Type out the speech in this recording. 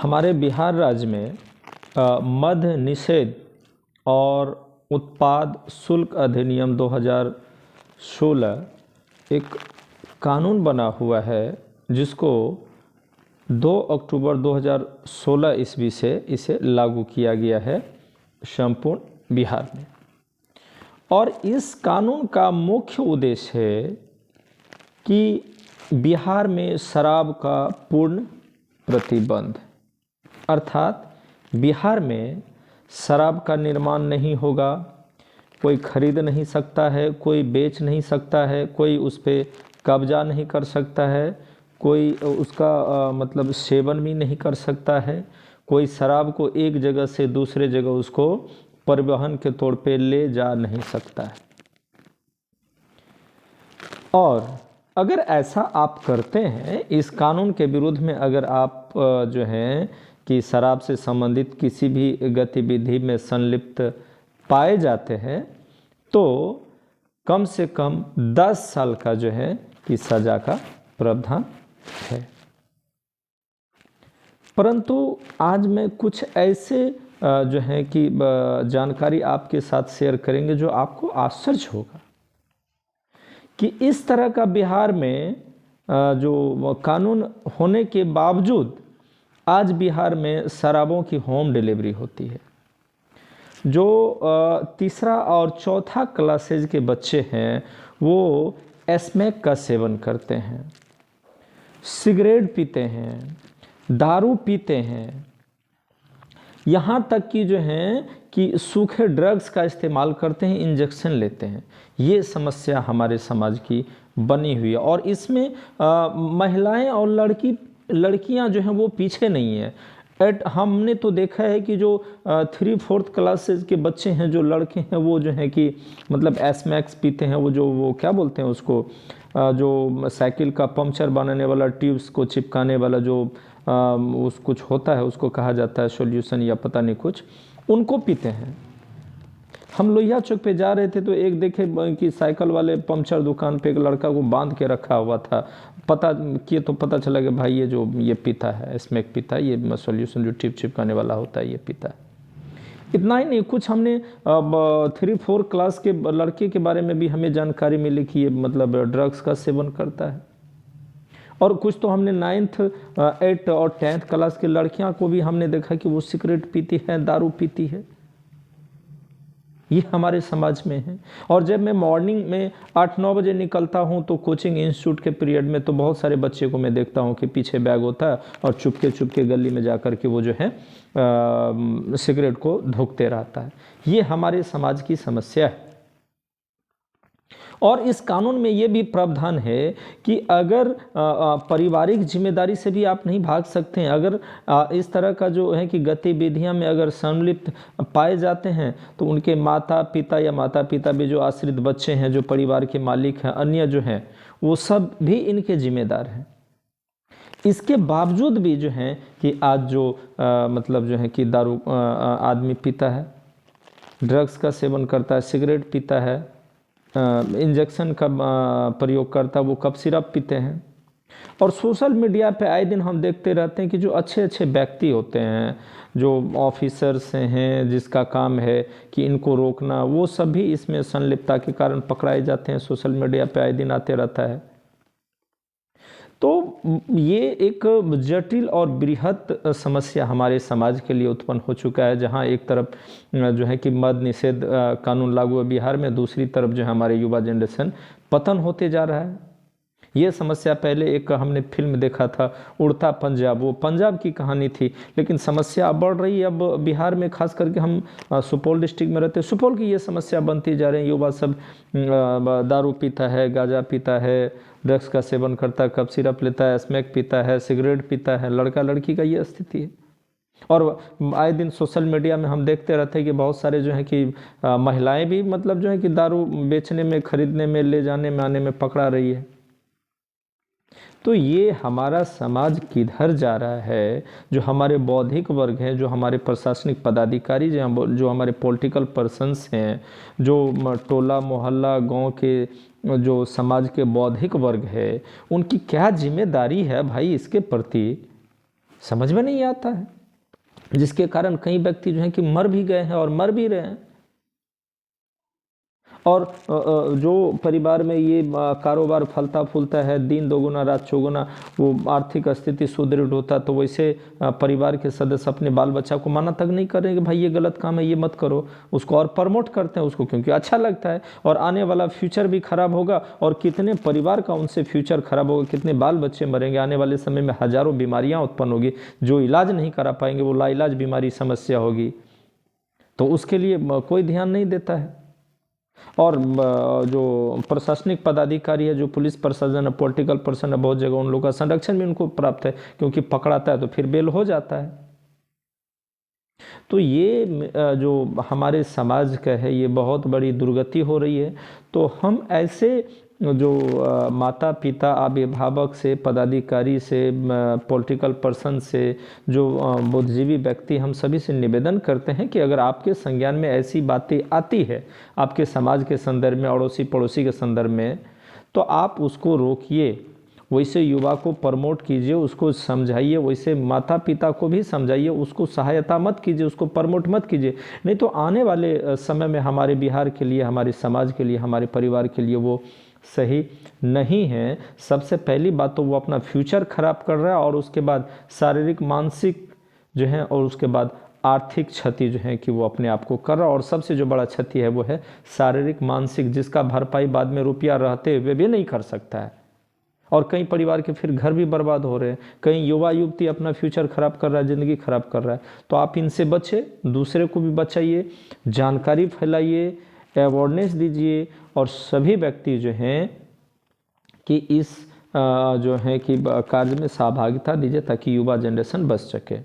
हमारे बिहार राज्य में मद्य निषेध और उत्पाद शुल्क अधिनियम 2016 एक कानून बना हुआ है जिसको 2 अक्टूबर 2016 ईस्वी से इसे लागू किया गया है संपूर्ण बिहार में। और इस कानून का मुख्य उद्देश्य है कि बिहार में शराब का पूर्ण प्रतिबंध, अर्थात बिहार में शराब का निर्माण नहीं होगा, कोई खरीद नहीं सकता है, कोई बेच नहीं सकता है, कोई उस पर कब्जा नहीं कर सकता है, कोई उसका मतलब सेवन भी नहीं कर सकता है, कोई शराब को एक जगह से दूसरे जगह उसको परिवहन के तौर पे ले जा नहीं सकता है। और अगर ऐसा आप करते हैं, इस कानून के विरुद्ध में अगर आप जो हैं कि शराब से संबंधित किसी भी गतिविधि में संलिप्त पाए जाते हैं तो कम से कम 10 साल का जो है कि सज़ा का प्रावधान है। परंतु आज मैं कुछ ऐसे जो है कि जानकारी आपके साथ शेयर करेंगे जो आपको आश्चर्य होगा कि इस तरह का बिहार में जो कानून होने के बावजूद आज बिहार में शराबों की होम डिलीवरी होती है। जो तीसरा और चौथा क्लासेज के बच्चे हैं वो स्मैक का सेवन करते हैं, सिगरेट पीते हैं, दारू पीते हैं, यहाँ तक कि जो हैं कि सूखे ड्रग्स का इस्तेमाल करते हैं, इंजेक्शन लेते हैं। ये समस्या हमारे समाज की बनी हुई है और इसमें महिलाएं और लड़कियां जो हैं वो पीछे नहीं है। हमने तो देखा है कि जो 3-4 क्लासेस के बच्चे हैं, जो लड़के हैं, वो जो हैं कि मतलब स्मैक्स पीते हैं, वो क्या बोलते हैं उसको, जो साइकिल का पंक्चर बनाने वाला ट्यूब्स को चिपकाने वाला जो उस कुछ होता है, उसको कहा जाता है सॉल्यूशन या पता नहीं कुछ, उनको पीते हैं। हम लोहिया चौक पे जा रहे थे तो एक देखे कि साइकिल वाले पंक्चर दुकान पे एक लड़का को बांध के रखा हुआ था। पता किए तो पता चला कि भाई ये पीता है, स्मैक पीता है, ये सॉल्यूशन जो टिप चिपकाने वाला होता है ये पीता है। इतना ही नहीं, कुछ हमने 3-4 क्लास के लड़के के बारे में भी हमें जानकारी मिली कि ये मतलब ड्रग्स का सेवन करता है। और कुछ तो हमने 9th 8th और 10th क्लास के लड़कियां को भी हमने देखा कि वो सिगरेट पीती है, दारू पीती है। ये हमारे समाज में है। और जब मैं मॉर्निंग में 8-9 बजे निकलता हूँ तो कोचिंग इंस्टीट्यूट के पीरियड में तो बहुत सारे बच्चे को मैं देखता हूँ कि पीछे बैग होता है और चुपके गली में जा कर के वो जो है सिगरेट को धोखते रहता है। ये हमारे समाज की समस्या है। और इस कानून में ये भी प्रावधान है कि अगर पारिवारिक जिम्मेदारी से भी आप नहीं भाग सकते हैं, अगर इस तरह का जो है कि गतिविधियां में अगर संलिप्त पाए जाते हैं तो उनके माता पिता भी जो आश्रित बच्चे हैं, जो परिवार के मालिक हैं, अन्य जो हैं, वो सब भी इनके जिम्मेदार हैं। इसके बावजूद भी जो है कि आज जो मतलब जो है कि दारू आदमी पीता है, ड्रग्स का सेवन करता है, सिगरेट पीता है, इंजेक्शन का प्रयोग करता है, वो कफ सिरप पीते हैं। और सोशल मीडिया पे आए दिन हम देखते रहते हैं कि जो अच्छे व्यक्ति होते हैं, जो ऑफिसर्स हैं, जिसका काम है कि इनको रोकना, वो सभी इसमें संलिप्तता के कारण पकड़ाए जाते हैं। सोशल मीडिया पे आए दिन आते रहता है। तो ये एक जटिल और बृहत समस्या हमारे समाज के लिए उत्पन्न हो चुका है, जहां एक तरफ जो है कि मद्य निषेध कानून लागू है बिहार में, दूसरी तरफ जो है हमारे युवा जनरेशन पतन होते जा रहा है। ये समस्या पहले एक हमने फिल्म देखा था उड़ता पंजाब, वो पंजाब की कहानी थी, लेकिन समस्या अब बढ़ रही है। अब बिहार में खास करके हम सुपौल डिस्ट्रिक्ट में रहते हैं, सुपौल की ये समस्या बनती जा रही है। युवा सब दारू पीता है, गांजा पीता है, ड्रग्स का सेवन करता है, कफ सिरप लेता है, स्मैक पीता है, सिगरेट पीता है, लड़का लड़की का ये स्थिति है। और आए दिन सोशल मीडिया में हम देखते रहते हैं कि बहुत सारे जो है कि महिलाएं भी मतलब जो है कि दारू बेचने में, खरीदने में, ले जाने में, आने में पकड़ा रही है। तो ये हमारा समाज किधर जा रहा है? जो हमारे बौद्धिक वर्ग हैं, जो हमारे प्रशासनिक पदाधिकारी, जो हमारे पॉलिटिकल पर्सन्स हैं, जो टोला मोहल्ला गांव के जो समाज के बौद्धिक वर्ग है, उनकी क्या जिम्मेदारी है भाई इसके प्रति? समझ में नहीं आता है, जिसके कारण कई व्यक्ति जो हैं कि मर भी गए हैं और मर भी रहे हैं। और जो परिवार में ये कारोबार फलता फूलता है, दिन दोगुना रात चौगुना, वो आर्थिक स्थिति सुदृढ़ होता, तो वैसे परिवार के सदस्य अपने बाल बच्चा को मना तक नहीं करेंगे, भाई ये गलत काम है, ये मत करो, उसको और प्रमोट करते हैं उसको, क्योंकि अच्छा लगता है। और आने वाला फ्यूचर भी खराब होगा, और कितने परिवार का उनसे फ्यूचर खराब होगा, कितने बाल बच्चे मरेंगे, आने वाले समय में हजारों बीमारियाँ उत्पन्न होगी, जो इलाज नहीं करा पाएंगे, वो लाइलाज बीमारी समस्या होगी। तो उसके लिए कोई ध्यान नहीं देता है। और जो प्रशासनिक पदाधिकारी है, जो पुलिस प्रशासन है, पॉलिटिकल पर्सन है, बहुत जगह उन लोगों का संरक्षण भी उनको प्राप्त है, क्योंकि पकड़ाता है तो फिर बेल हो जाता है। तो ये जो हमारे समाज का है, ये बहुत बड़ी दुर्गति हो रही है। तो हम ऐसे जो माता पिता, अभिभावक से, पदाधिकारी से, पॉलिटिकल पर्सन से, जो बुद्धिजीवी व्यक्ति, हम सभी से निवेदन करते हैं कि अगर आपके संज्ञान में ऐसी बातें आती है आपके समाज के संदर्भ में, अड़ोसी पड़ोसी के संदर्भ में, तो आप उसको रोकिए, वैसे युवा को प्रमोट कीजिए, उसको समझाइए, वैसे माता पिता को भी समझाइए, उसको सहायता मत कीजिए, उसको प्रमोट मत कीजिए। नहीं तो आने वाले समय में हमारे बिहार के लिए, हमारे समाज के लिए, हमारे परिवार के लिए वो सही नहीं है। सबसे पहली बात तो वो अपना फ्यूचर खराब कर रहा है, और उसके बाद शारीरिक मानसिक जो है, और उसके बाद आर्थिक क्षति जो है कि वो अपने आप को कर रहा है। और सबसे जो बड़ा क्षति है वो है शारीरिक मानसिक, जिसका भरपाई बाद में रुपया रहते हुए भी नहीं कर सकता है। और कई परिवार के फिर घर भी बर्बाद हो रहे हैं, कई युवा युवती अपना फ्यूचर खराब कर रहा है, ज़िंदगी खराब कर रहा है। तो आप इनसे बचे, दूसरे को भी बचाइए, जानकारी फैलाइए, अवेयरनेस दीजिए, और सभी व्यक्ति जो हैं कि इस जो है कि कार्य में सहभागिता दीजिए, ताकि युवा जनरेशन बच सके।